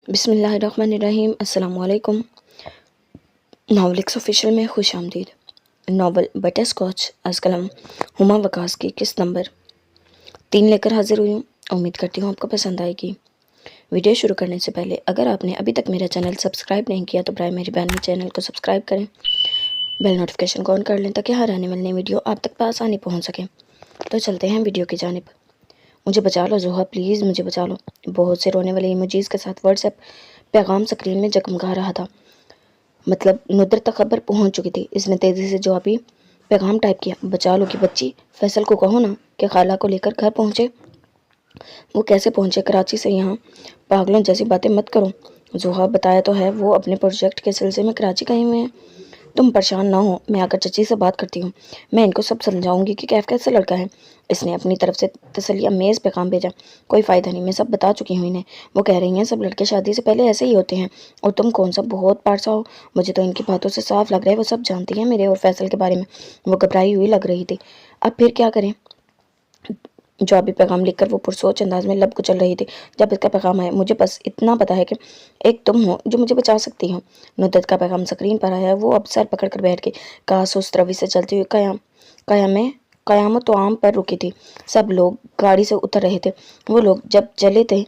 بسم اللہ الرحمن الرحیم۔ السلام علیکم۔ ناولکس آفیشیل میں خوش آمدید۔ ناول بٹر اسکاچ از قلم ہما وکاس کی قسط نمبر 3 لے کر حاضر ہوئی ہوں۔ امید کرتی ہوں آپ کو پسند آئے گی۔ ویڈیو شروع کرنے سے پہلے اگر آپ نے ابھی تک میرا چینل سبسکرائب نہیں کیا تو برائے مہربانی چینل کو سبسکرائب کریں، بیل نوٹیفیکیشن کو آن کر لیں تاکہ ہر آنے والی نئی ویڈیو آپ تک بآسانی پہنچ سکیں۔ تو چلتے ہیں ویڈیو کی جانب۔ مجھے بچا لو زوہا، پلیز مجھے بچا لو۔ بہت سے رونے والے ایموجیز کے ساتھ واٹس ایپ پیغام سکرین میں جگمگا رہا تھا۔ مطلب ندرت تک خبر پہنچ چکی تھی۔ اس نے تیزی سے جوابی پیغام ٹائپ کیا، بچا لو کی بچی، فیصل کو کہو نا کہ خالہ کو لے کر گھر پہنچے۔ وہ کیسے پہنچے کراچی سے یہاں؟ پاگلوں جیسی باتیں مت کرو زوہا، بتایا تو ہے وہ اپنے پروجیکٹ کے سلسلے میں کراچی گئے ہوئے ہیں۔ تم پریشان نہ ہو، میں آ کر چچی سے بات کرتی ہوں، میں ان کو سب سمجھاؤں گی کہ کیف کیسا لڑکا ہے۔ اس نے اپنی طرف سے تسلیہ میز پیغام بھیجا، کوئی فائدہ نہیں، میں سب بتا چکی ہوں انہیں۔ وہ کہہ رہی ہیں سب لڑکے شادی سے پہلے ایسے ہی ہوتے ہیں، اور تم کون سا بہت پارسا ہو۔ مجھے تو ان کی باتوں سے صاف لگ رہا ہے وہ سب جانتی ہیں میرے اور فیصل کے بارے میں۔ وہ گھبرائی ہوئی لگ رہی تھی۔ اب پھر کیا کریں؟ جوابی پیغام لکھ کر وہ پرسوچ انداز میں لب کچل رہی تھی جب اس کا پیغام آیا، مجھے بس اتنا پتا ہے کہ ایک تم ہو جو مجھے بچا سکتی ہو۔ ندرت کا پیغام سکرین پر آیا، وہ اب سر پکڑ کر بیٹھ گئی۔ کاش اس روی سے چلتی ہوئی قیامت تو عام پر رکی تھی۔ سب لوگ گاڑی سے اتر رہے تھے۔ وہ لوگ جب چلے تھے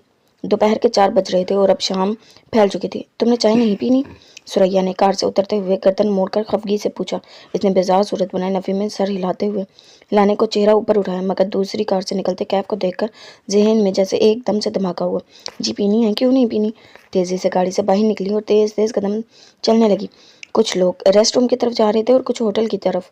دوپہر کے 4 بج رہے تھے اور اب شام پھیل چکی تھی۔ تم نے چائے نہیں پینی؟ سریا نے کار سے اترتے ہوئے گردن موڑ کر خفگی سے پوچھا۔ اس نے بیزار صورت بنائے، نفی میں سر ہلانے کو چہرہ اوپر اٹھایا، مگر دوسری کار سے نکلتے کیف کو دیکھ کر ذہن میں جیسے ایک دم سے دھماکہ ہوا۔ جی پینی ہے، کیوں نہیں پینی؟ تیزی سے گاڑی سے باہر نکلی اور تیز تیز قدم چلنے لگی۔ کچھ لوگ ریسٹ روم کی طرف جا رہے تھے اور کچھ ہوٹل کی طرف،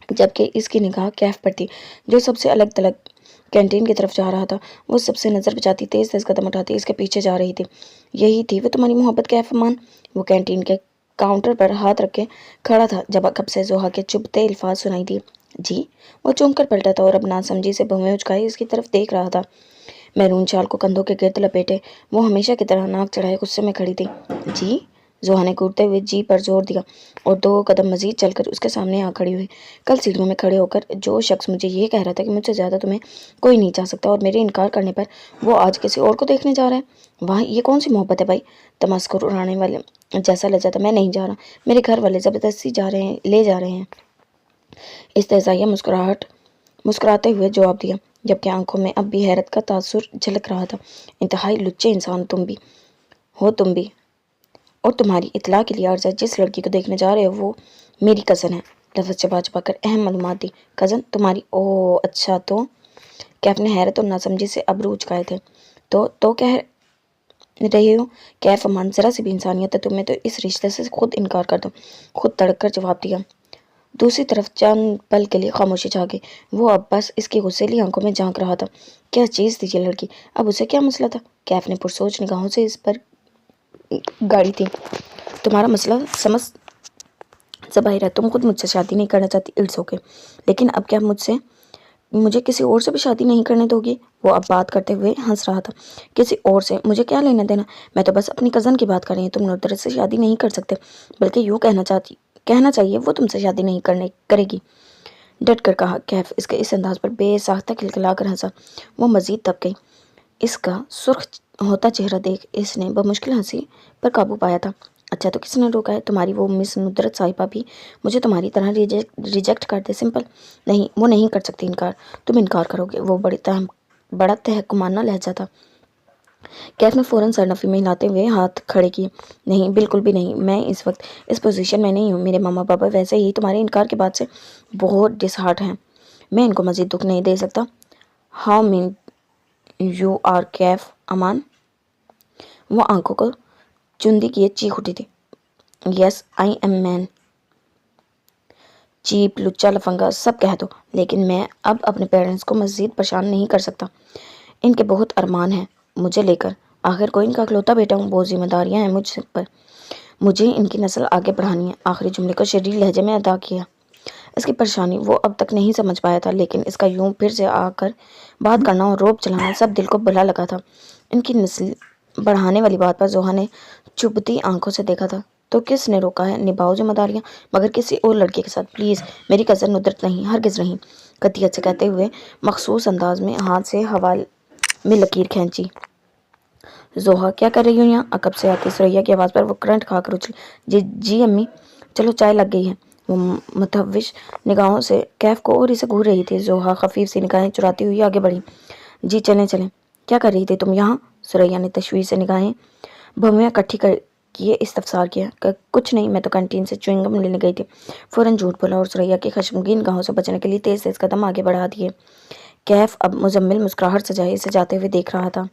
جبکہ اس کی نگاہ کیف پر تھی جو سب سے الگ تھلگ کینٹین کی طرف جا رہا تھا۔ وہ سب سے نظر بچاتی تیز تیز قدم اٹھاتی اس کے پیچھے جا رہی تھی۔ یہی تھی وہ تمہاری محبت کیف امان؟ وہ کینٹین کے کاؤنٹر پر ہاتھ رکھ کے کھڑا تھا جب کب سے زوہا کے چبھتے الفاظ سنائی دی۔ جی؟ وہ چونک کر پلٹا تھا اور اب ناسمجھی سے بھویں اچکائے اس کی طرف دیکھ رہا تھا۔ میرون شال کو کندھوں کے گرد لپیٹے وہ ہمیشہ کی طرح ناک چڑھائے غصے میں کھڑی تھی۔ جی؟ زوہا نے گھٹتے ہوئے جی پر زور دیا اور 2 قدم مزید چل کر اس کے سامنے آ کھڑی ہوئی۔ کل سیڑھیوں میں کھڑے ہو کر جو شخص مجھے یہ کہہ رہا تھا کہ مجھ سے زیادہ تمہیں کوئی نہیں چاہ سکتا اور میرے انکار کرنے پر وہ آج کسی اور کو دیکھنے جا رہا ہے، واہ یہ کون سی محبت ہے بھائی؟ تمسخر اڑانے والے جیسا لجا تھا۔ میں نہیں جا رہا، میرے گھر والے زبردستی لے جا رہے ہیں، استہزائیہ مسکراتے ہوئے جواب دیا، جبکہ آنکھوں میں اب بھی حیرت کا تاثر جھلک رہا تھا۔ انتہائی لچے انسان تم بھی اور تمہاری اطلاع کے لیے عرض ہے، جس لڑکی کو دیکھنے جا رہے ہو وہ میری کزن ہے۔ لفظ چبا چبا کر اہم معلومات دی۔ کزن تمہاری؟ اوہ اچھا، تو کیف نے حیرت اور ناسمجھی سے ابرو اچکائے تھے۔ تو کہہ رہی ہو؟ کیف امان، ذرا سی بھی انسانیت ہے تمہیں تو اس رشتے سے خود انکار کر دو، خود تڑک کر جواب دیا۔ دوسری طرف چند پل کے لیے خاموشی چھا گئی۔ وہ اب بس اس کی غصیلی آنکھوں میں جھانک رہا تھا۔ کیا چیز تھی یہ لڑکی؟ اب اسے کیا مسئلہ تھا؟ کیف نے پرسوچ نگاہوں سے اس پر گاڑی تھی۔ تمہارا مسئلہ سمجھ ظاہر ہے، تم خود مجھ سے شادی نہیں کرنا چاہتی، اٹس اوکے، لیکن اب کیا مجھے کسی اور سے بھی شادی نہیں کرنے دو گی؟ وہ اب بات کرتے ہوئے ہنس رہا تھا۔ کسی اور سے مجھے کیا لینا دینا؟ میں تو بس اپنی کزن کی بات کر رہی ہوں۔ تم ندرت سے شادی نہیں کر سکتے، بلکہ یوں کہنا چاہیے وہ تم سے شادی نہیں کرے گی، ڈٹ کر کہا کیف اس کے اس انداز پر بے ساختہ کھلکھلا کر ہنسا۔ وہ مزید دب گئی۔ اس کا سرخ ہوتا چہرہ دیکھ اس نے بمشکل ہنسی پر قابو پایا تھا۔ اچھا تو کس نے روکا ہے؟ تمہاری وہ مس ندرت صاحبہ بھی مجھے تمہاری طرح ریجیکٹ کر دے؟ سمپل نہیں، وہ نہیں کر سکتی انکار۔ تم انکار کرو گے؟ وہ بڑا تحقمانہ لہجہ تھا۔ کیف نے فوراً سرنفی میں ہلاتے ہوئے ہاتھ کھڑے کیے۔ نہیں، بالکل بھی نہیں، میں اس وقت اس پوزیشن میں نہیں ہوں۔ میرے ماما پاپا ویسے ہی تمہارے انکار کے بعد سے بہت ڈس ہارٹ ہیں، میں ان کو مزید دکھ نہیں دے سکتا۔ ہاؤ مین یو آر کیف امان؟ وہ آنکھوں کو چندی کیے چیخ اٹھی تھی۔ یس آئی ایم مین، چیپ، لچا، لفنگا سب کہہ دو، لیکن میں اب اپنے پیرنٹس کو مزید پریشان نہیں کر سکتا۔ ان کے بہت ارمان ہیں مجھے لے کر، آخر کوئی ان کا اکلوتا بیٹا ہوں، بہت ذمہ داریاں ہیں مجھ پر، مجھے ان کی نسل آگے بڑھانی ہے۔ آخری جملے کو شریر لہجے میں ادا کیا۔ اس کی پریشانی وہ اب تک نہیں سمجھ پایا تھا، لیکن اس کا یوں پھر سے آ کر بات کرنا اور روب چلانا سب دل کو بھلا لگا تھا۔ ان کی نسل بڑھانے والی بات پر زوہا نے چبھتی آنکھوں سے دیکھا تھا۔ تو کس نے روکا ہے؟ نبھاؤ ذمہ داریاں، مگر کسی اور لڑکے کے ساتھ، پلیز، میری کزن ندرت نہیں، ہرگز نہیں، قطعیت سے کہتے ہوئے مخصوص انداز میں ہاتھ سے ہوا میں لکیر کھینچی۔ زوہا کیا کر رہی ہوں یہاں؟ عقب سے آتی سریا کی آواز پر وہ کرنٹ کھا کر اچھلی۔ جی جی امی، چلو چائے لگ گئی ہے۔ وہ متوش نگاہوں سے کیف کو اور اسے گھور رہی تھی۔ زوہا خفیف سی نگاہیں چراتی ہوئی آگے بڑھی۔ جی چلیں چلیں، کیا کر رہی تھی تم یہاں؟ سریا نے تشویش سے نگاہیں بھویاں کٹھی کر کیے استفسار کیا۔ کچھ نہیں، میں تو کینٹین سے چوئنگ گم لینے گئی تھی۔ فوراً جھوٹ بولا اور سریا کی خشمگین نگاہوں سے بچنے کے لیے تیز تیز قدم آگے بڑھا دیے۔ کیف اب مزمل مسکراہٹ سجائے اسے جاتے ہوئے دیکھ رہا تھا۔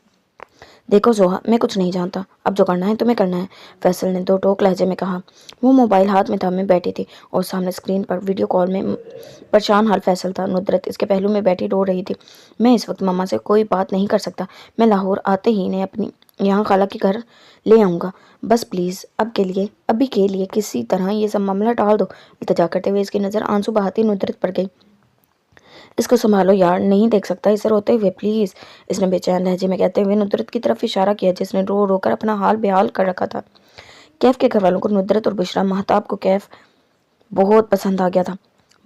دیکھو زوہا، میں کچھ نہیں جانتا، اب جو کرنا ہے تمہیں کرنا ہے، فیصل نے دو ٹوک لہجے میں کہا۔ وہ موبائل ہاتھ میں تھامے بیٹھی تھی اور سامنے اسکرین پر ویڈیو کال میں پریشان حال فیصل تھا۔ ندرت اس کے پہلو میں بیٹھی رو رہی تھی۔ میں اس وقت ماما سے کوئی بات نہیں کر سکتا، میں لاہور آتے ہی انہیں اپنی یہاں خالہ کے گھر لے آؤں گا، بس پلیز ابھی کے لیے کسی طرح یہ سب معاملہ ٹال دو۔ التجا کرتے ہوئے اس کی نظر آنسو بہاتی ندرت پر گئی۔ اس کو سنبھالو یار، نہیں دیکھ سکتا اسے روتے ہوئے، پلیز، اس نے بے چین لہجے میں کہتے ہوئے ندرت کی طرف اشارہ کیا جس نے رو رو کر اپنا حال بحال کر رکھا تھا۔ کیف کے گھر والوں کو ندرت اور بشرا مہتاب کو کیف بہت پسند آ گیا تھا۔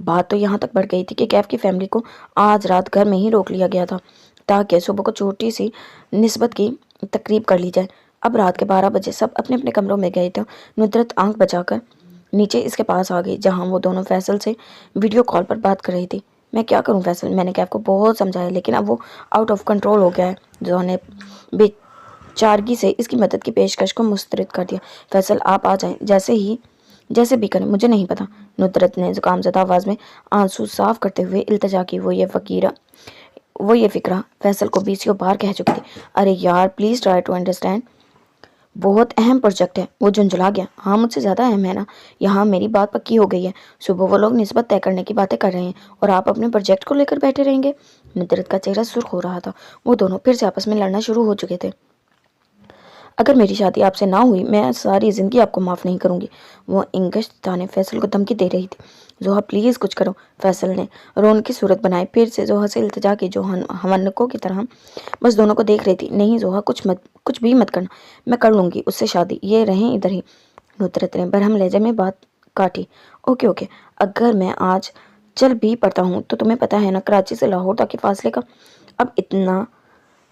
بات تو یہاں تک بڑھ گئی تھی کہ کیف کی فیملی کو آج رات گھر میں ہی روک لیا گیا تھا تاکہ صبح کو چھوٹی سی نسبت کی تقریب کر لی جائے۔ اب رات کے 12 بجے سب اپنے اپنے کمروں میں گئے تھے۔ ندرت آنکھ بچا کر نیچے اس کے پاس آ گئی جہاں وہ دونوں فیصل سے ویڈیو کال پر بات کر رہی تھی۔ میں کیا کروں فیصل، میں نے کیف کو بہت سمجھایا لیکن اب وہ آؤٹ آف کنٹرول ہو گیا ہے۔ زوہا نے بے چارگی سے اس کی مدد کی پیشکش کو مسترد کر دیا۔ فیصل آپ آ جائیں، جیسے بھی کریں، مجھے نہیں پتا۔ ندرت نے زکام زدہ آواز میں آنسو صاف کرتے ہوئے التجا کی۔ وہ یہ فکرہ فیصل کو 20 بار کہہ چکی تھی۔ ارے یار پلیز ٹرائی ٹو انڈرسٹینڈ، بہت اہم پروجیکٹ ہے۔ وہ جھنجھلا گیا۔ ہاں مجھ سے زیادہ اہم ہے نا، یہاں میری بات پکی ہو گئی ہے۔ صبح وہ لوگ نسبت طے کرنے کی باتیں کر رہے ہیں اور آپ اپنے پروجیکٹ کو لے کر بیٹھے رہیں گے۔ ندرت کا چہرہ سرخ ہو رہا تھا۔ وہ دونوں پھر سے آپس میں لڑنا شروع ہو چکے تھے۔ اگر میری شادی آپ سے نہ ہوئی میں ساری زندگی آپ کو معاف نہیں کروں گی، وہ انگشت تانے فیصل کو دھمکی دے رہی تھی۔ زوہا پلیز کچھ کرو، فیصل نے رون کی صورت بنائے پھر سے زوہا سے التجا کی جو ہونکوں کی طرح بس دونوں کو دیکھ رہی تھی۔ نہیں زوہا، کچھ بھی مت کرنا، میں کر لوں گی اس سے شادی، یہ رہیں ادھر ہی۔ ندرت نے برہم لہجے میں بات کاٹی۔ اوکے، اگر میں آج چل بھی پڑتا ہوں تو تمہیں پتہ ہے نا کراچی سے لاہور تک کے فاصلے کا، اب اتنا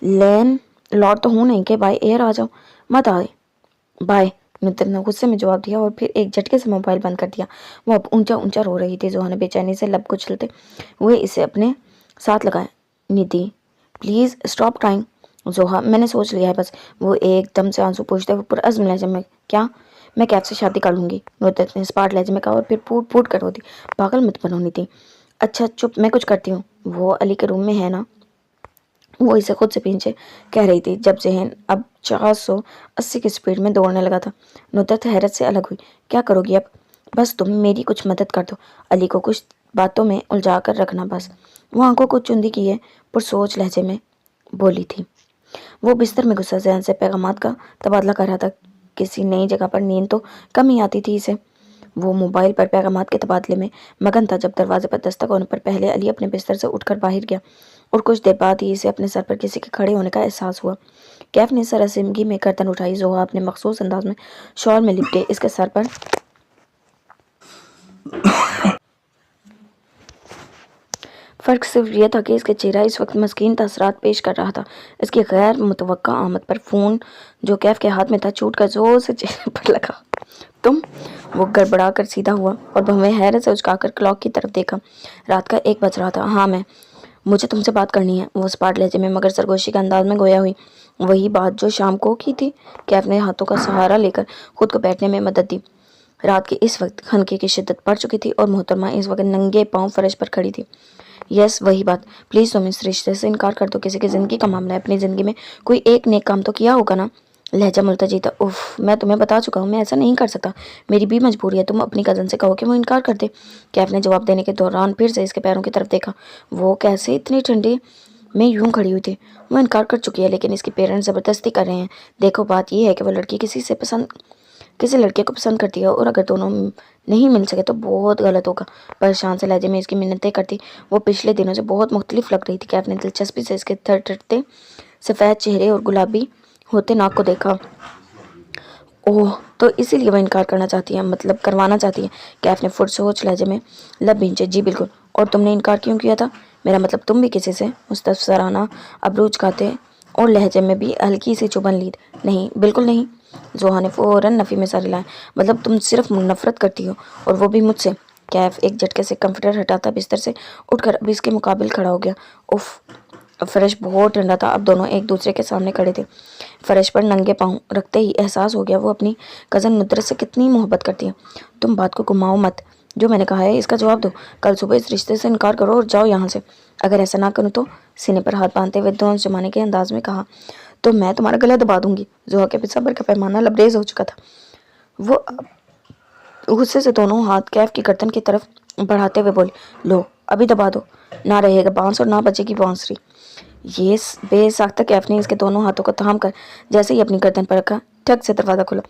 لین لارڈ تو ہوں نہیں کہ بائی ایئر آ جاؤ، مت آئے بائے۔ ندرت نے غصے میں جواب دیا اور پھر ایک جھٹکے سے موبائل بند کر دیا۔ وہ اب اونچا رو رہی تھی۔ زوہا نے بے چینی سے لب کچلتے ہوئے اسے اپنے ساتھ لگایا۔ ندی پلیز اسٹاپ کرائنگ۔ زوہا میں نے سوچ لیا ہے بس، وہ ایک دم سے آنسو پوچھتے ہوئے پرعزم لہجے میں کیا؟ میں کیف سے شادی کر لوں گی، ندرت نے اسپاٹ لہجے میں کہا اور پھر پھوٹ پھوٹ کر رو دی۔ پاگل مت بنو ندی۔ اچھا چپ، میں کچھ کرتی ہوں، وہ علی کے روم میں ہے نا، وہ اسے خود سے پیچھے کہہ رہی تھی جب ذہن اب 480 کی سپیڈ میں دوڑنے لگا تھا۔ ندرت حیرت سے الگ ہوئی۔ کیا کرو گی اب؟ بس تم میری کچھ مدد کر دو، علی کو کچھ باتوں میں الجھا کر رکھنا بس، وہ آنکھوں کو چندی کیے پرسوچ لہجے میں بولی تھی۔ وہ بستر میں گھسا ذہن سے پیغامات کا تبادلہ کر رہا تھا۔ کسی نئی جگہ پر نیند تو کم ہی آتی تھی اسے۔ وہ موبائل پر پیغامات کے تبادلے میں مگن تھا جب دروازے پر دستک ہونے پر پہلے علی اپنے بستر سے اٹھ کر باہر گیا اور کچھ دیر بعد ہی اسے اپنے سر پر کسی کے کھڑے ہونے کا احساس ہوا۔ کیف نے سراسیمگی میں گردن اٹھائی۔ زوہا اپنے مخصوص انداز میں شال میں لپٹے اس کے سر پر فرق صرف یہ تھا کہ اس کا چہرہ اس وقت مسکین تاثرات پیش کر رہا تھا۔ اس کی غیر متوقع آمد پر فون جو کیف کے ہاتھ میں تھا چھوٹ کر زور سے چہرے پر لگا۔ تم؟ وہ گڑبڑا کر سیدھا ہوا اور بھویں حیرت سے اچکا کر کلاک کی طرف دیکھا۔ رات کا 1 بج رہا تھا۔ ہاں مجھے تم سے بات کرنی ہے، وہ اسپاٹ لہجے میں مگر سرگوشی کے انداز میں گویا ہوئی۔ وہی بات جو شام کو کی تھی؟ کیف نے ہاتھوں کا سہارا لے کر خود کو بیٹھنے میں مدد دی۔ رات کے اس وقت خنقے کی شدت بڑھ چکی تھی اور محترمہ اس وقت ننگے پاؤں فرش پر کھڑی تھی۔ یس وہی بات، پلیز تم اس رشتے سے انکار کر دو، کسی کی زندگی کا معاملہ ہے، اپنی زندگی میں کوئی ایک نیک کام تو کیا ہوگا نا۔ لہجہ ملتجی تھا۔ اف، میں تمہیں بتا چکا ہوں میں ایسا نہیں کر سکتا، میری بھی مجبوری ہے، تم اپنی کزن سے کہو کہ وہ انکار کر دے۔ کیف نے جواب دینے کے دوران پھر سے اس کے پیروں کی طرف دیکھا۔ وہ کیسے اتنی ٹھنڈی میں یوں کھڑی ہوئی تھی؟ وہ انکار کر چکی ہے لیکن اس کے پیرنٹس زبردستی کر رہے ہیں۔ دیکھو بات یہ ہے کہ وہ لڑکی کسی لڑکے کو پسند کرتی ہے اور اگر دونوں نہیں مل سکے تو بہت غلط ہوگا۔ پریشان سے لہجے میں اس کی منتیں کرتی وہ پچھلے دنوں سے بہت مختلف لگ رہی تھی۔ کیف نے دلچسپی سے اس کے تھرتھرتے سفید چہرے اور گلابی ہوتے ناک کو دیکھا۔ اوہ، تو اسی لیے وہ انکار کرنا چاہتی ہے، مطلب کروانا چاہتی ہے۔ کیف نے پرسوچ لہجے میں لب بھینچے۔ جی بالکل، اور تم نے انکار کیوں کیا تھا؟ میرا مطلب تم بھی کسی سے؟ مستفسرانہ ابرو اچکاتے اور لہجے میں بھی ہلکی سی چبھن لید۔ نہیں، بالکل نہیں۔ زوہا نے فوراً نفی میں سر ہلایا۔ مطلب تم صرف نفرت کرتی ہو، اور وہ بھی مجھ سے۔ کیف ایک جھٹکے سے کمفرٹر ہٹاتا بستر سے اٹھ کر اب اس کے مقابل کھڑا ہو گیا۔ اف، فرش بہت ٹھنڈا تھا۔ اب دونوں ایک دوسرے کے سامنے کھڑے تھے، فرش پر ننگے پاؤں رکھتے ہی احساس ہو گیا وہ اپنی کزن ندرت سے کتنی محبت کرتی ہے۔ تم بات کو گھماؤ مت، جو میں نے کہا ہے اس کا جواب دو۔ کل صبح اس رشتے سے انکار کرو اور جاؤ یہاں سے۔ اگر ایسا نہ کروں تو، سینے پر ہاتھ باندھتے ہوئے دونوں جمانے کے انداز میں کہا، تو میں تمہارا گلا دبا دوں گی۔ زوہا کے صبر کا پیمانہ لبریز ہو چکا تھا۔ وہ غصے سے دونوں ہاتھ کیف کی گردن کی طرف بڑھاتے ہوئے بولی، لو ابھی دبا دو، نہ رہے گا بانس اور نہ بجے گی بانسری۔ یہ بے ساختہ کیف نے اس کے دونوں ہاتھوں کو تھام کر جیسے ہی اپنی گردن پر رکھا، ٹھک سے دروازہ کھلا۔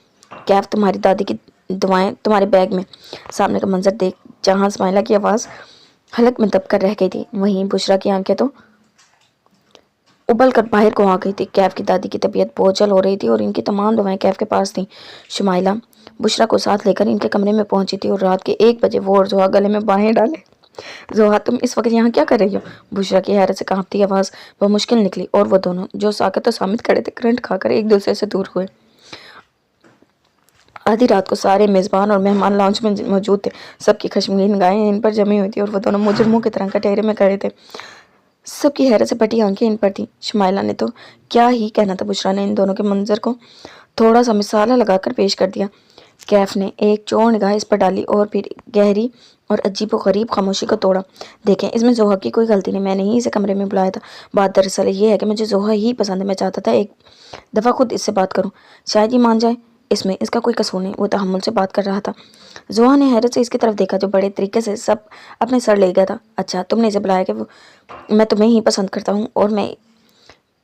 کیف تمہاری دادی کی دعائیں تمہارے بیگ میں۔ سامنے کا منظر دیکھ جہاں اسماعیلہ کی آواز حلق میں دب کر رہ گئی تھی، وہیں بشریٰ کی آنکھیں تو ابل کر باہر کو آ گئی تھی۔ کیف کی دادی کی طبیعت بوجھل ہو رہی تھی اور ان کی تمام دعائیں کیف کے پاس تھیں۔ شمائلہ بشریٰ کو ساتھ لے کر ان کے کمرے میں پہنچی تھی اور رات کے 1 بجے وہ اور زوہا گلے میں باہیں ڈالے۔ زوہا تم اس وقت یہاں کیا کر رہی ہو؟ بشریٰ کی حیرت سے کانپتی آواز بمشکل نکلی اور وہ دونوں جو ساکت و صامت کھڑے تھے کرنٹ کھا کر ایک دوسرے سے دور ہوئے۔ آدھی رات کو سارے میزبان اور مہمان لاؤنج میں موجود تھے۔ سب کی خشمگین نگاہیں ان پر جمی ہوئی تھی اور وہ دونوں مجرموں کی طرح کٹہرے میں کھڑے تھے۔ سب کی حیرت سے پھٹی آنکھیں ان پر تھیں۔ شمائلہ نے تو کیا ہی کہنا تھا، بشریٰ نے ان دونوں کے منظر کو تھوڑا سا مثالہ لگا کر پیش کر دیا۔ کیف نے ایک چور نگاہ اس پر ڈالی اور پھر گہری اور عجیب و غریب خاموشی کو توڑا۔ دیکھیں، اس میں زوہا کی کوئی غلطی نہیں، میں نے ہی اسے کمرے میں بلایا تھا۔ بات دراصل یہ ہے کہ مجھے زوہا ہی پسند ہے، میں چاہتا تھا ایک دفعہ خود اس سے بات کروں، شاید یہ مان جائے۔ اس میں اس کا کوئی قصور نہیں، وہ تحمل سے بات کر رہا تھا۔ زوہا نے حیرت سے اس کی طرف دیکھا جو بڑے طریقے سے سب اپنے سر لے گیا تھا۔ اچھا، تم نے اسے بلایا کہ میں تمہیں ہی پسند کرتا ہوں اور میں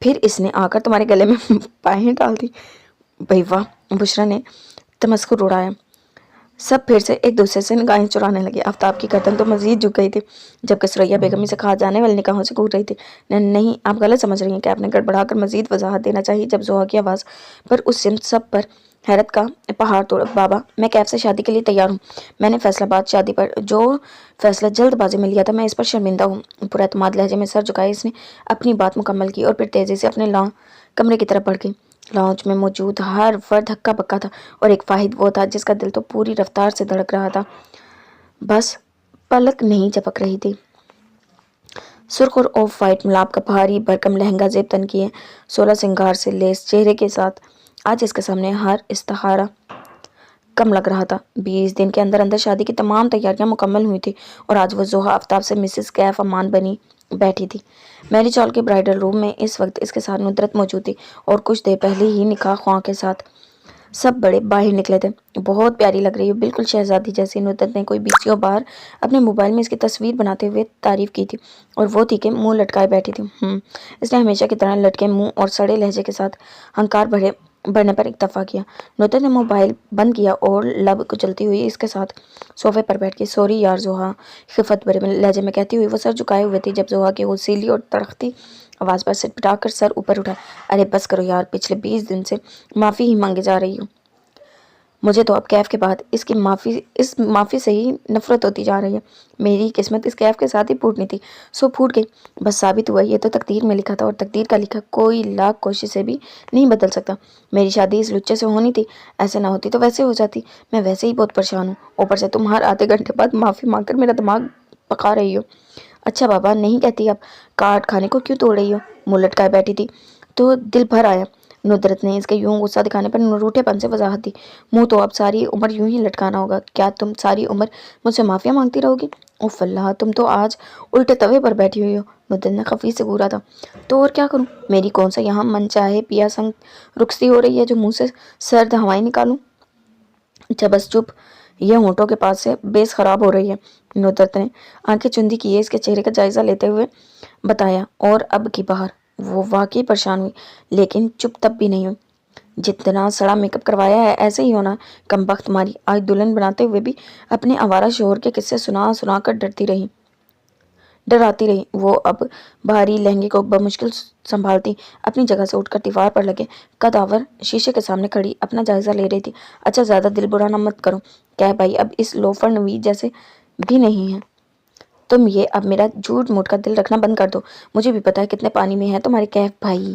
پھر اس نے آ کر تمہارے گلے میں باہیں ڈال دی۔ بھئی واہ، بشریٰ نے تمسخر اڑایا۔ سب پھر سے ایک دوسرے سے نگاہیں چرانے لگے۔ آفتاب کی گردن تو مزید جھک گئی تھی، جبکہ ثریا بیگم اسے کھا جانے والی نگاہوں سے گھور رہی تھی۔ نہیں، آپ غلط سمجھ رہی ہیں، کیف نے گڑبڑا کر مزید وضاحت دینا چاہی جب زوہا کی آواز پر اس سمت سب پر حیرت کا پہاڑ توڑا۔ بابا، میں کیف سے شادی کے لیے تیار ہوں۔ میں نے فیصلہ باد شادی پر جو فیصلہ جلد بازی میں لیا تھا، میں اس پر شرمندہ ہوں۔ پراعتماد لہجے میں سر جھکائے اس نے اپنی بات مکمل کی اور پھر تیزی سے اپنے کمرے کی طرف بڑھ گئی۔ لاؤنج میں موجود ہر فرد ہکا بکا تھا اور ایک واحد وہ تھا جس کا دل تو پوری رفتار سے دھڑک رہا تھا، بس پلک نہیں جھپک رہی تھی۔ سرخ اور آف وائٹ ملاب کا بھاری بھرکم لہنگا زیب تن کیے 16 سنگار سے لیس چہرے کے ساتھ آج اس کے سامنے ہر استخارہ کم لگ رہا تھا۔ 20 دن کے اندر اندر شادی کی تمام تیاریاں مکمل ہوئی تھی اور آج وہ زوہا آفتاب سے مسز کیف امان بنی بیٹھی تھی۔ میرج ہال کے برائڈل روم میں اس وقت اس کے ساتھ ندرت موجود تھی اور کچھ دیر پہلے ہی نکاح خواں کے ساتھ سب بڑے باہر نکلے تھے۔ بہت پیاری لگ رہی ہو، بالکل شہزادی جیسی۔ ندرت نے کوئی بیچیوں بار اپنے موبائل میں اس کی تصویر بناتے ہوئے تعریف کی تھی اور وہ تھی کہ منہ لٹکائے بیٹھی تھی۔ اس نے ہمیشہ کی طرح لٹکے منہ اور سڑے لہجے کے ساتھ ہنکار بھرنے پر اکتفا کیا۔ ندرت نے موبائل بند کیا اور لب کچلتی ہوئی اس کے ساتھ صوفے پر بیٹھ گئی۔ سوری یار زوہا، خفت بھرے لہجے میں کہتی ہوئی وہ سر جھکائے ہوئے تھی جب زوہا کی غصیلی اور تڑختی آواز پر سٹ پٹا کر سر اوپر اٹھا۔ ارے بس کرو یار، پچھلے 20 دن سے معافی ہی مانگے جا رہی ہو۔ مجھے تو اب کیف کے بعد اس معافی سے ہی نفرت ہوتی جا رہی ہے۔ میری قسمت اس کیف کے ساتھ ہی پھوٹنی تھی، سو پھوٹ گئی۔ بس ثابت ہوا یہ تو تقدیر میں لکھا تھا اور تقدیر کا لکھا کوئی لاکھ کوشش سے بھی نہیں بدل سکتا۔ میری شادی اس لچے سے ہونی تھی، ایسے نہ ہوتی تو ویسے ہو جاتی۔ میں ویسے ہی بہت پریشان ہوں، اوپر سے تم ہر آدھے گھنٹے بعد معافی مانگ کر میرا دماغ پکا رہی ہو۔ اچھا بابا، نہیں کہتی اب کاٹ کھانے کو کیوں توڑ رہی ہو؟ منہ لٹکائے بیٹھی تھی تو دل بھر آیا۔ ندرت نے اس کے یوں غصہ دکھانے پر روٹھے پن سے وضاحت دی۔ منہ تو اب ساری عمر یوں ہی لٹکانا ہوگا۔ کیا تم ساری عمر مجھ سے معافیاں مانگتی رہو گی؟ اوف اللہ، تم تو آج الٹے توے پر بیٹھی ہوئی ہو۔ ندرت نے خفیف سے گھورا تھا۔ تو اور کیا کروں؟ میری کون سا یہاں من چاہے پیا سنگ رخصتی ہو رہی ہے جو منہ سے سرد ہوائیں نکالوں؟ اچھا بس چپ، یہ ہونٹوں کے پاس سے بیس خراب ہو رہی ہے۔ ندرت نے آنکھیں چندی کیے اس کے چہرے کا جائزہ لیتے ہوئے بتایا اور اب کی بہار وہ واقعی پریشان ہوئی، لیکن چپ تب بھی نہیں ہوئی۔ جتنا سڑا میک اپ کروایا ہے ایسے ہی ہونا، کم بخت ماری آج دلہن بناتے ہوئے بھی اپنے آوارہ شوہر کے قصے سنا سنا کر ڈراتی رہی۔ وہ اب بھاری لہنگے کو بمشکل سنبھالتی اپنی جگہ سے اٹھ کر دیوار پر لگے قدآور شیشے کے سامنے کھڑی اپنا جائزہ لے رہی تھی۔ اچھا زیادہ دل برا مت کرو کہہ بھائی، اب اس لوفر نوید جیسے بھی نہیں ہیں تم، یہ اب میرا جھوٹ موٹ کا دل رکھنا بند کر دو۔ مجھے بھی پتا ہے کتنے پانی میں ہے تمہارے کیف بھائی۔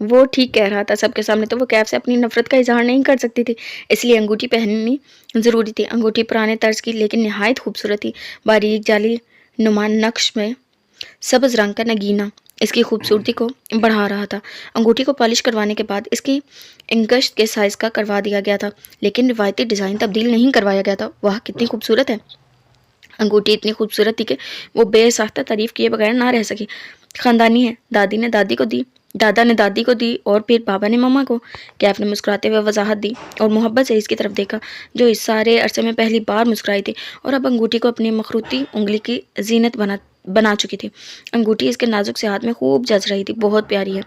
وہ ٹھیک کہہ رہا تھا، سب کے سامنے تو وہ کیف سے اپنی نفرت کا اظہار نہیں کر سکتی تھی، اس لیے انگوٹھی پہننی ضروری تھی۔ انگوٹھی پرانے طرز کی لیکن نہایت خوبصورت تھی، باریک جالی نما نقش میں سبز رنگ کا نگینہ اس کی خوبصورتی کو بڑھا رہا تھا۔ انگوٹھی کو پالش کروانے کے بعد اس کی انگشت کے سائز کا کروا دیا گیا تھا، لیکن روایتی ڈیزائن تبدیل نہیں کروایا گیا تھا۔ واہ کتنی خوبصورت ہے! انگوٹھی اتنی خوبصورت تھی کہ وہ بے ساختہ تعریف کیے بغیر نہ رہ سکی۔ خاندانی ہے، دادی نے دادی کو دی، دادا نے دادی کو دی اور پھر بابا نے ماما کو۔ کیف نے مسکراتے ہوئے وضاحت دی اور محبت سے اس کی طرف دیکھا جو اس سارے عرصے میں پہلی بار مسکرائی تھی اور اب انگوٹھی کو اپنی مخروطی انگلی کی زینت بنا چکی تھی۔ انگوٹھی اس کے نازک سے ہاتھ میں خوب جچ رہی تھی، بہت پیاری ہے۔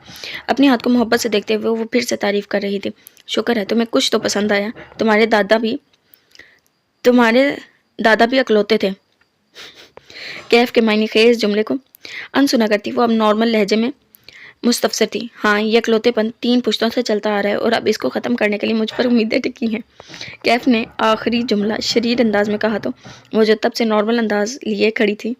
اپنے ہاتھ کو محبت سے دیکھتے ہوئے وہ پھر سے تعریف کر رہی تھی۔ شکر ہے تمہیں کچھ تو پسند آیا، تمہارے دادا بھی اکلوتے تھے۔ کیف کے معنی خیز جملے کو انسنا کرتی وہ اب نارمل لہجے میں مستفسر تھی۔ ہاں، یہ اکلوتے پن 3 پشتوں سے چلتا آ رہا ہے اور اب اس کو ختم کرنے کے لیے مجھ پر امیدیں ٹکی ہیں۔ کیف نے آخری جملہ شریر انداز میں کہا تو وہ جو تب سے نارمل انداز لیے کھڑی تھی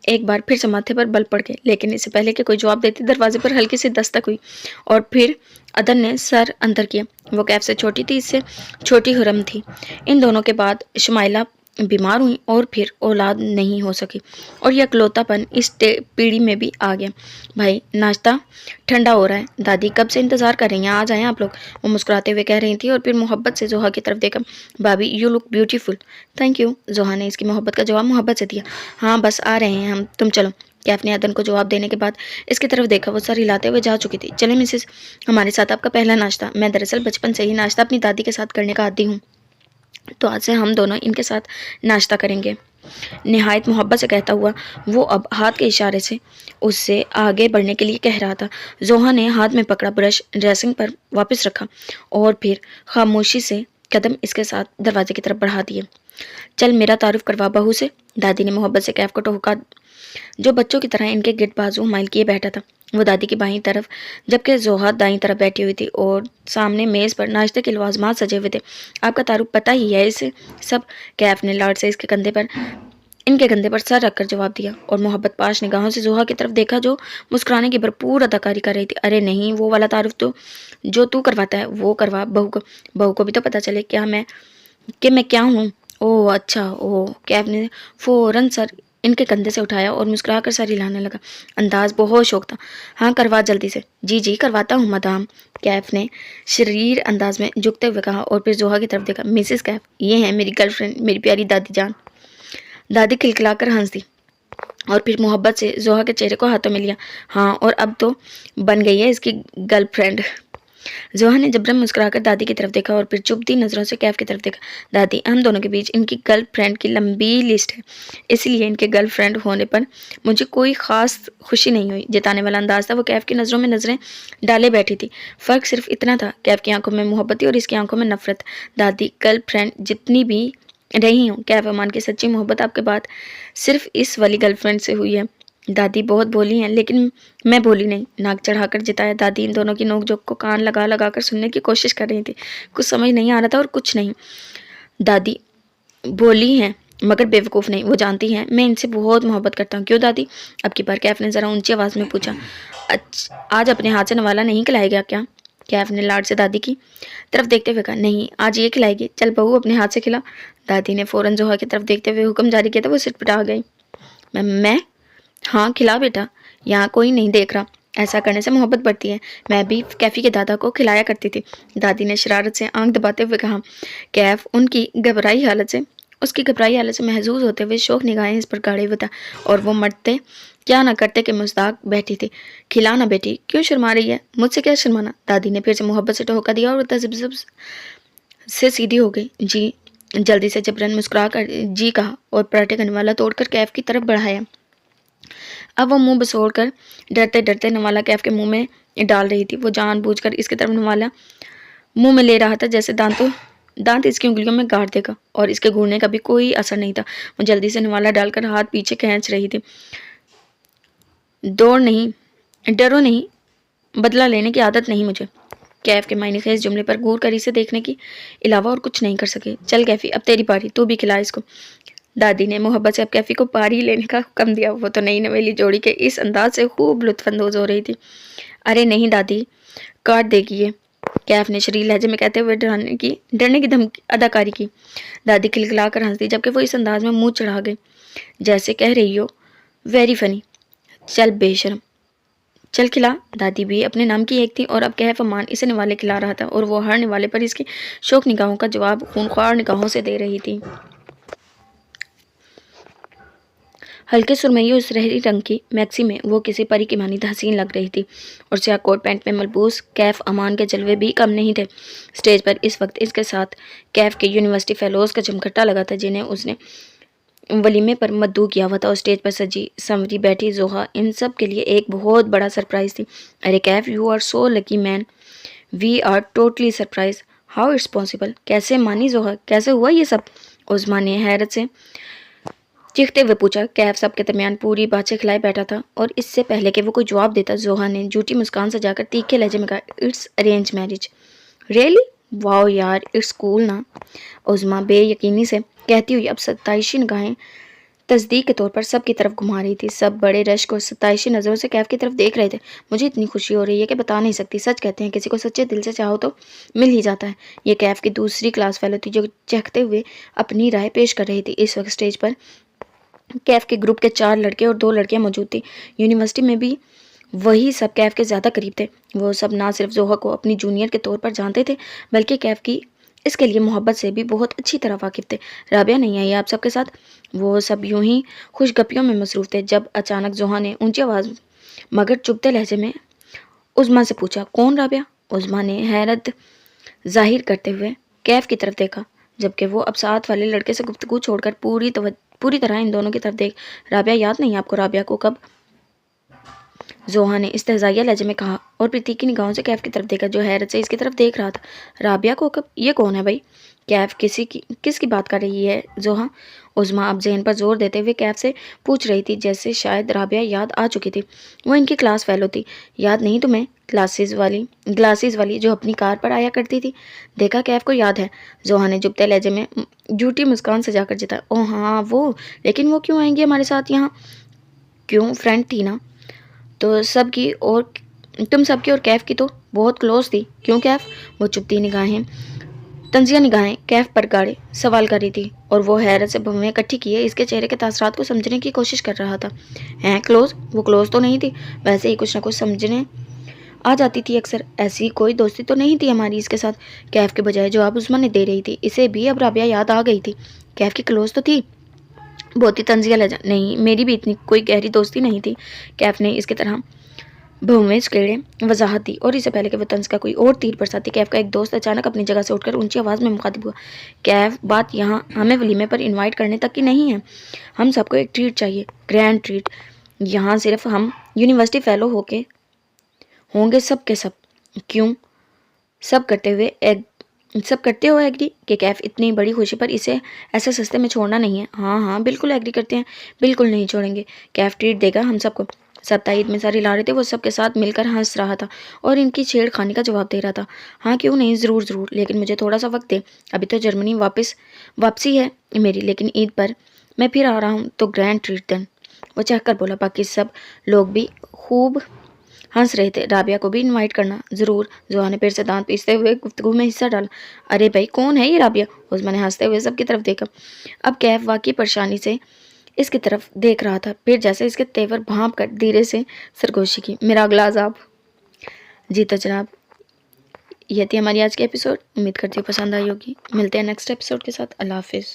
ایک بار پھر سے ماتھے پر بل پڑ گئے، لیکن اس سے پہلے کہ کوئی جواب دیتی دروازے پر ہلکی سی دستک ہوئی اور پھر عدن نے سر اندر کیا۔ وہ کیف سے چھوٹی تھی، اس سے چھوٹی حرم تھی۔ ان دونوں کے بعد شمائلہ بیمار ہوئی اور پھر اولاد نہیں ہو سکی اور یہ اکلوتا پن اس پیڑھی میں بھی آ گیا۔ بھائی ناشتہ ٹھنڈا ہو رہا ہے، دادی کب سے انتظار کر رہی ہیں، آ جائیں آپ لوگ، وہ مسکراتے ہوئے کہہ رہی تھی اور پھر محبت سے زوہا کی طرف دیکھا۔ بابی you look beautiful. Thank you, Zoha نے اس کی محبت کا جواب محبت سے دیا۔ ہاں بس آ رہے ہیں ہم، تم چلو۔ کیف نے عدن کو جواب دینے کے بعد اس کی طرف دیکھا، وہ سر ہلاتے ہوئے جا چکی تھی۔ چلیں مسز، ہمارے ساتھ آپ کا پہلا ناشتہ۔ میں دراصل بچپن سے ہی ناشتہ اپنی دادی کے ساتھ کرنے کا عادی ہوں، تو آج سے ہم دونوں ان کے ساتھ ناشتہ کریں گے۔ نہایت محبت سے کہتا ہوا وہ اب ہاتھ کے اشارے سے اس سے آگے بڑھنے کے لیے کہہ رہا تھا۔ زوہا نے ہاتھ میں پکڑا برش ڈریسنگ پر واپس رکھا اور پھر خاموشی سے قدم اس کے ساتھ دروازے کی طرف بڑھا دیے۔ چل میرا تعارف کروا بہو سے، دادی نے محبت سے کیف کو ٹوکا جو بچوں کی طرح ان کے گرد بازو مائل کیے بیٹھا تھا۔ وہ دادی کی بائیں طرف جبکہ زوہا دائیں طرف بیٹھی ہوئی تھی اور سامنے میز پر ناشتے کے لوازمات سجے ہوئے تھے۔ آپ کا تعارف پتہ ہی ہے اسے سب، کیف نے لاڈ سے ان کے کندھے پر سر رکھ کر جواب دیا اور محبت پاش نگاہوں سے زوہا کی طرف دیکھا جو مسکرانے کی بھرپور اداکاری کر رہی تھی۔ ارے نہیں، وہ والا تعارف تو جو تو کرواتا ہے وہ کروا بہو کو بھی تو پتہ چلے کہ میں کیا ہوں۔ اوہ اچھا، اوہ، کیف نے فوراً سر ان کے کندھے سے اٹھایا اور مسکرا کر سر ہلانے لگا۔ انداز بہت شوق تھا۔ ہاں کروا جلدی سے۔ جی جی کرواتا ہوں مدام، کیف نے شریر انداز میں جھکتے ہوئے کہا اور پھر زوہا کی طرف دیکھا۔ مسز کیف، یہ ہے میری گرل فرینڈ، میری پیاری دادی جان۔ دادی کھلکھلا کر ہنس دی اور پھر محبت سے زوہا کے چہرے کو ہاتھوں میں لیا۔ ہاں اور اب تو بن گئی ہے اس کی گرل فرینڈ۔ زوہا نے جبرن مسکرا کر دادی کی طرف دیکھا اور پھر چبھتی نظروں سے کیف کی طرف دیکھا۔ دادی، ہم دونوں کے بیچ ان کی گرل فرینڈ کی لمبی لسٹ ہے، اس لیے ان کے گرل فرینڈ ہونے پر مجھے کوئی خاص خوشی نہیں ہوئی۔ جتانے والا انداز تھا، وہ کیف کی نظروں میں نظریں ڈالے بیٹھی تھی۔ فرق صرف اتنا تھا، کیف کی آنکھوں میں محبت تھی اور اس کی آنکھوں میں نفرت۔ دادی، گرل فرینڈ جتنی بھی رہی ہوں، کیف امان کی سچی محبت آپ کے بعد صرف اس والی گرل فرینڈ سے ہوئی ہے۔ دادی بہت بولی ہیں لیکن میں بولی نہیں، ناک چڑھا کر جتایا۔ دادی ان دونوں کی نوک جھوک کو کان لگا لگا کر سننے کی کوشش کر رہی تھی، کچھ سمجھ نہیں آ رہا تھا اور کچھ نہیں۔ دادی بولی ہیں مگر بیوقوف نہیں، وہ جانتی ہیں میں ان سے بہت محبت کرتا ہوں۔ کیوں دادی؟ اب کی بار کیف نے ذرا اونچی آواز میں پوچھا۔ آج اپنے ہاتھ سے نوالا نہیں کھلائے گا کیا؟ کیف نے لاڈ سے دادی کی طرف دیکھتے ہوئے کہا۔ نہیں، آج یہ کھلائے گی، چل بہو اپنے ہاتھ سے کھلا۔ دادی نے فوراً زوہا کی طرف دیکھتے ہوئے حکم جاری کیا تو وہ سر پٹا گئی۔ میں ہاں کھلا بیٹا، یہاں کوئی نہیں دیکھ رہا، ایسا کرنے سے محبت بڑھتی ہے، میں بھی کیفی کے دادا کو کھلایا کرتی تھی، دادی نے شرارت سے آنکھ دباتے ہوئے کہا۔ کیف اس کی گھبرائی حالت سے محظوظ ہوتے ہوئے شوق نگاہیں اس پر گاڑے ہوئے تھا اور وہ مرتے کیا نہ کرتے کہ مزداق بیٹھی تھی۔ کھلانا بیٹی، کیوں شرما رہی ہے؟ مجھ سے کیا شرمانا؟ دادی نے پھر سے محبت سے ٹھوکا دیا اور تذبذب سے سیدھی ہو گئی۔ جی، جلدی سے جبرن مسکرا کر جی کہا اور پراٹھے کا نوالا توڑ کر کیف کی طرف بڑھایا۔ اب وہ منہ بسوڑ کر ڈرتے ڈرتے نوالا کیف کے منہ میں ڈال رہی تھی۔ وہ جان بوجھ کر اس کی طرف نوالا منہ میں لے رہا تھا جیسے دانت اس کی انگلیوں میں گاڑ دے گا اور اس کے گھورنے کا بھی کوئی اثر نہیں تھا۔ وہ جلدی سے نوالا ڈال کر ہاتھ پیچھے کھینچ رہی تھی۔ ڈرو نہیں، بدلہ لینے کی عادت نہیں مجھے۔ کیف کے معنی خیز جملے پر غور کر اسے دیکھنے کے علاوہ اور کچھ نہیں کر سکے۔ چل کیفی، اب تیری باری، تو بھی کھلا اس کو۔ دادی نے محبت سے اب کیفی کو پاری لینے کا حکم دیا۔ وہ تو نئی نویلی جوڑی کے اس انداز سے خوب لطف اندوز ہو رہی تھی۔ ارے نہیں دادی، کاٹ دے گی یہ، کیف نے شریل لہجے میں کہتے ہوئے ڈرنے کی اداکاری کی۔ دادی کھلکھلا کر ہنس دی جبکہ وہ اس انداز میں منہ چڑھا گئی جیسے کہہ رہی ہو ویری فنی، چل بے شرم، چل کھلا۔ دادی بھی اپنے نام کی ایک تھی اور اب کیف امان اسے نوالے کھلا رہا تھا اور وہ ہر نوالے پر اس کی شوق نگاہوں کا جواب خونخوار نگاہوں سے دے رہی تھی۔ ہلکے سرمئی اور سرہری رنگ کی میکسی میں وہ کسی پری کی مانند حسین لگ رہی تھی اور سیاہ کوٹ پینٹ میں ملبوس کیف امان کے جلوے بھی کم نہیں تھے۔ اسٹیج پر اس وقت اس کے ساتھ کیف کے یونیورسٹی فیلوز کا جمگھٹا لگا تھا جنہیں اس نے ولیمے پر مدعو کیا ہوا تھا، اور اسٹیج پر سجی سنوری بیٹھی زوہا ان سب کے لیے ایک بہت بڑا سرپرائز تھی۔ ارے Kaif, you are so lucky man, we are totally surprise, how it's possible, کیسے مانی زوہا، کیسے ہوا یہ سب؟ عظمیٰ نے حیرت سے چیختے ہوئے پوچھا۔ کیف سب کے درمیان پوری باتیں کھلائے بیٹھا تھا اور اس سے پہلے کہ وہ کوئی جواب دیتا زوہا نے جھوٹی مسکان سجا کر تیکھے لہجے میں کہا، اٹس ارینج میرج۔ ریئلی؟ واو یار، اٹس کول نا، عظمیٰ بے یقینی سے کہتی ہوئی اب ستائشی نگاہیں تصدیق کے طور پر سب کی طرف گھما رہی تھی۔ سب بڑے رشک اور ستائشی نظروں سے کیف کی طرف دیکھ رہے تھے۔ مجھے اتنی خوشی ہو رہی ہے کہ بتا نہیں سکتی، سچ کہتے ہیں کسی کو سچے دل سے چاہو تو مل ہی جاتا ہے۔ یہ کیف کی دوسری کلاس فیلو تھی جو چہکتے ہوئے اپنی رائے پیش کر رہی تھی۔ اس وقت اسٹیج پر کیف کے گروپ کے 4 لڑکے اور 2 لڑکیاں موجود تھیں۔ یونیورسٹی میں بھی وہی سب کیف کے زیادہ قریب تھے۔ وہ سب نہ صرف زوہا کو اپنی جونیئر کے طور پر جانتے تھے بلکہ کیف کی اس کے لیے محبت سے بھی بہت اچھی طرح واقف تھے۔ رابعہ نہیں آئی آپ سب کے ساتھ؟ وہ سب یوں ہی خوش گپیوں میں مصروف تھے جب اچانک زوہا نے اونچی آواز مگر چبھتے لہجے میں عظمیٰ سے پوچھا، کون رابعہ؟ عظمیٰ نے حیرت ظاہر کرتے ہوئے کیف کی طرف دیکھا جبکہ وہ اب ساتھ والے لڑکے سے گفتگو چھوڑ کر پوری طرح ان دونوں کی طرف دیکھ، رابعہ یاد نہیں آپ کو؟ رابعہ کو کب؟ زوہا نے استہزائیہ لہجے میں کہا اور پرتیکی نگاہوں سے کیف کی طرف دیکھا جو حیرت سے اس کی طرف دیکھ رہا تھا۔ رابعہ کو کب؟ یہ کون ہے بھائی؟ کیف کس کی بات کر رہی ہے زوہا؟ عظمیٰ اب ذہن پر زور دیتے ہوئے کیف سے پوچھ رہی تھی جیسے شاید رابعہ یاد آ چکی تھی۔ وہ ان کی کلاس فیلو تھی، یاد نہیں تمہیں؟ گلاسز والی جو اپنی کار پر آیا کرتی تھی۔ دیکھا کیف کو یاد ہے، زوہا نے جھکتے لہجے میں جھوٹی مسکان سجا کر جتا۔ او ہاں وہ، لیکن وہ کیوں آئیں گی ہمارے ساتھ یہاں؟ کیوں، فرینڈ تھی نا تو سب کی، اور تم سب کی اور کیف کی تو بہت کلوز تھی۔ کیوں کیف؟ وہ چپتی طنزیہ نگاہیں کیف پر گاڑے سوال کر رہی تھی اور وہ حیرت سے بھویں اکٹھی کیے اس کے چہرے کے تاثرات کو سمجھنے کی کوشش کر رہا تھا۔ ہیں کلوز؟ وہ کلوز تو نہیں تھی، ویسے ہی کچھ نہ کچھ سمجھنے آ جاتی تھی اکثر، ایسی کوئی دوستی تو نہیں تھی ہماری اس کے ساتھ۔ کیف کے بجائے جواب عظمیٰ نے دے رہی تھی۔ اسے بھی اب رابعہ یاد آ گئی تھی۔ کیف کی کلوز تو تھی، بہت ہی طنزیہ لہجہ، نہیں میری بھی اتنی کوئی گہری دوستی نہیں تھی۔ کیف نے اس کی طرح بھویں سکیڑے وضاحت دی اور اس سے پہلے کہ وہ طنز کا کوئی اور تیر برساتی کیف کا ایک دوست اچانک اپنی جگہ سے اٹھ کر اونچی آواز میں مخاطب ہوا، کیف بات یہاں ہمیں ولیمے پر انوائٹ کرنے تک کی نہیں ہے، ہم سب کو ایک ٹریٹ چاہیے، گرینڈ ٹریٹ، یہاں صرف ہم یونیورسٹی فیلو ہوں گے سب کے سب۔ کیوں؟ سب کرتے ہو ایگری کہ کیف اتنی بڑی خوشی پر اسے ایسے سستے میں چھوڑنا نہیں ہے؟ ہاں بالکل ایگری کرتے ہیں، بالکل نہیں چھوڑیں گے، کیف ٹریٹ دے گا ہم سب کو۔ سب تائید میں ساری لا رہے تھے۔ وہ سب کے ساتھ مل کر ہنس رہا تھا اور ان کی چھیڑ خانی کا جواب دے رہا تھا۔ ہاں کیوں نہیں، ضرور، لیکن مجھے تھوڑا سا وقت دے، ابھی تو جرمنی واپسی ہے میری، لیکن عید پر میں پھر آ رہا ہوں تو گرینڈ ٹریٹ دن، وہ چہک کر بولا۔ باقی سب لوگ بھی خوب ہنس رہے تھے۔ رابعہ کو بھی انوائٹ کرنا؟ ضرور، زوہا نے پھر سے دانت پیستے ہوئے گفتگو میں حصہ ڈالا۔ ارے بھائی کون ہے یہ رابعہ؟ عظمیٰ نے ہنستے ہوئے سب کی طرف دیکھا۔ اب کیف واقعی پریشانی سے اس کی طرف دیکھ رہا تھا، پھر جیسے اس کے تیور بھانپ کر دھیرے سے سرگوشی کی، میرا اگلا عذاب۔ جی تو جناب، یہ تھی ہماری آج کی ایپیسوڈ، امید کرتی ہوں پسند آئی ہوگی۔ ملتے ہیں نیکسٹ ایپیسوڈ کے ساتھ، اللہ حافظ۔